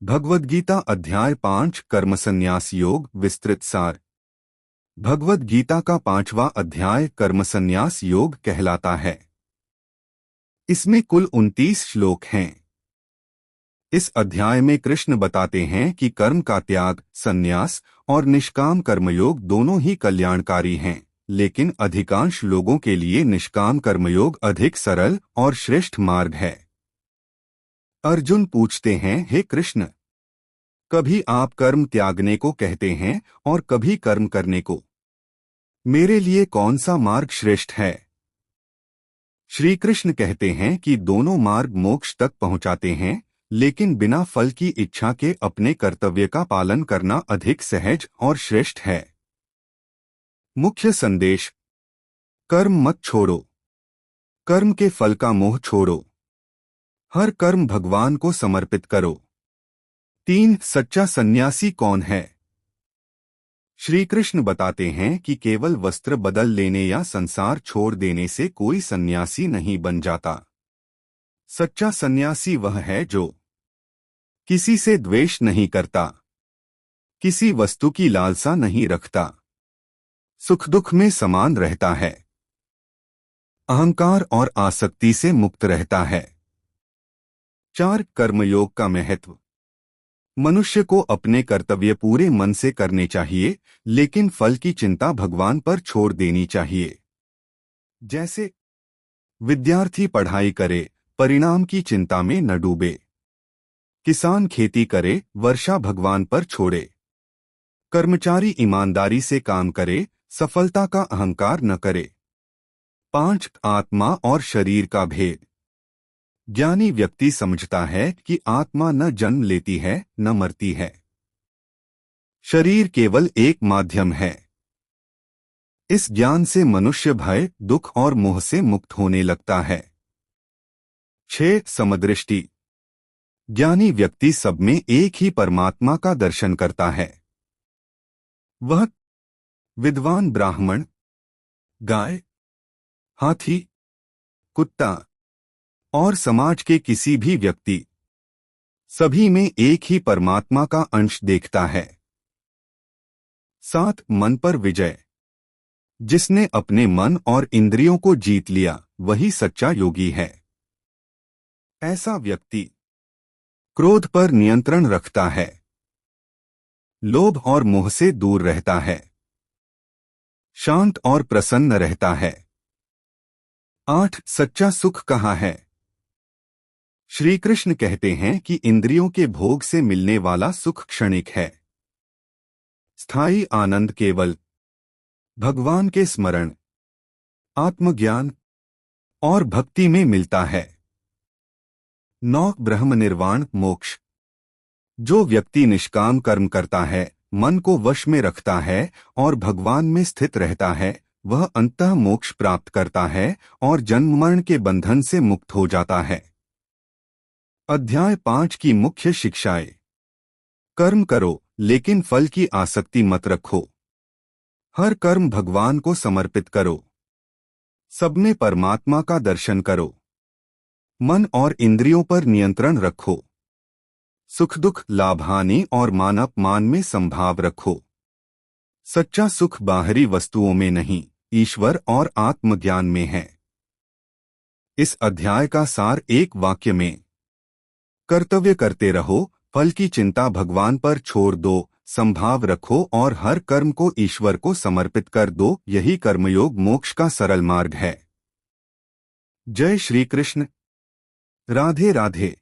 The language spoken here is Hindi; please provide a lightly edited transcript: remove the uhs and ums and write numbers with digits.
भगवद गीता अध्याय 5 कर्मसन्यास योग विस्तृत सार। भगवद गीता का 5वां अध्याय कर्मसन्यास योग कहलाता है। इसमें कुल 29 श्लोक हैं। इस अध्याय में कृष्ण बताते हैं कि कर्म का त्याग, संन्यास और निष्काम कर्मयोग दोनों ही कल्याणकारी हैं, लेकिन अधिकांश लोगों के लिए निष्काम कर्मयोग अधिक सरल और श्रेष्ठ मार्ग है। अर्जुन पूछते हैं, हे कृष्ण, कभी आप कर्म त्यागने को कहते हैं और कभी कर्म करने को। मेरे लिए कौन सा मार्ग श्रेष्ठ है? श्री कृष्ण कहते हैं कि दोनों मार्ग मोक्ष तक पहुंचाते हैं, लेकिन बिना फल की इच्छा के अपने कर्तव्य का पालन करना अधिक सहज और श्रेष्ठ है। मुख्य संदेश: कर्म मत छोड़ो, कर्म के फल का मोह छोड़ो, हर कर्म भगवान को समर्पित करो। 3. सच्चा सन्यासी कौन है? श्री कृष्ण बताते हैं कि केवल वस्त्र बदल लेने या संसार छोड़ देने से कोई सन्यासी नहीं बन जाता। सच्चा सन्यासी वह है जो किसी से द्वेष नहीं करता, किसी वस्तु की लालसा नहीं रखता, सुख दुख में समान रहता है, अहंकार और आसक्ति से मुक्त रहता है। 4. कर्मयोग का महत्व: मनुष्य को अपने कर्तव्य पूरे मन से करने चाहिए, लेकिन फल की चिंता भगवान पर छोड़ देनी चाहिए। जैसे विद्यार्थी पढ़ाई करे, परिणाम की चिंता में न डूबे। किसान खेती करे, वर्षा भगवान पर छोड़े। कर्मचारी ईमानदारी से काम करे, सफलता का अहंकार न करे। 5. आत्मा और शरीर का भेद: ज्ञानी व्यक्ति समझता है कि आत्मा न जन्म लेती है न मरती है। शरीर केवल एक माध्यम है। इस ज्ञान से मनुष्य भय, दुख और मोह से मुक्त होने लगता है। 6. समदृष्टि: ज्ञानी व्यक्ति सब में एक ही परमात्मा का दर्शन करता है। वह विद्वान ब्राह्मण, गाय, हाथी, कुत्ता और समाज के किसी भी व्यक्ति, सभी में एक ही परमात्मा का अंश देखता है। 7. मन पर विजय: जिसने अपने मन और इंद्रियों को जीत लिया वही सच्चा योगी है। ऐसा व्यक्ति क्रोध पर नियंत्रण रखता है, लोभ और मोह से दूर रहता है, शांत और प्रसन्न रहता है। 8. सच्चा सुख कहाँ है? श्री कृष्ण कहते हैं कि इंद्रियों के भोग से मिलने वाला सुख क्षणिक है। स्थायी आनंद केवल भगवान के स्मरण, आत्मज्ञान और भक्ति में मिलता है। 9. ब्रह्म निर्वाण मोक्ष: जो व्यक्ति निष्काम कर्म करता है, मन को वश में रखता है और भगवान में स्थित रहता है, वह अंततः मोक्ष प्राप्त करता है और जन्म मरण के बंधन से मुक्त हो जाता है। अध्याय 5 की मुख्य शिक्षाएं: कर्म करो, लेकिन फल की आसक्ति मत रखो। हर कर्म भगवान को समर्पित करो। सब में परमात्मा का दर्शन करो। मन और इंद्रियों पर नियंत्रण रखो। सुख दुख, लाभ हानि और मान अपमान में संभाव रखो। सच्चा सुख बाहरी वस्तुओं में नहीं, ईश्वर और आत्मज्ञान में है। इस अध्याय का सार एक वाक्य में: कर्तव्य करते रहो, फल की चिंता भगवान पर छोड़ दो, संभाव रखो और हर कर्म को ईश्वर को समर्पित कर दो। यही कर्मयोग मोक्ष का सरल मार्ग है। जय श्री कृष्ण। राधे राधे।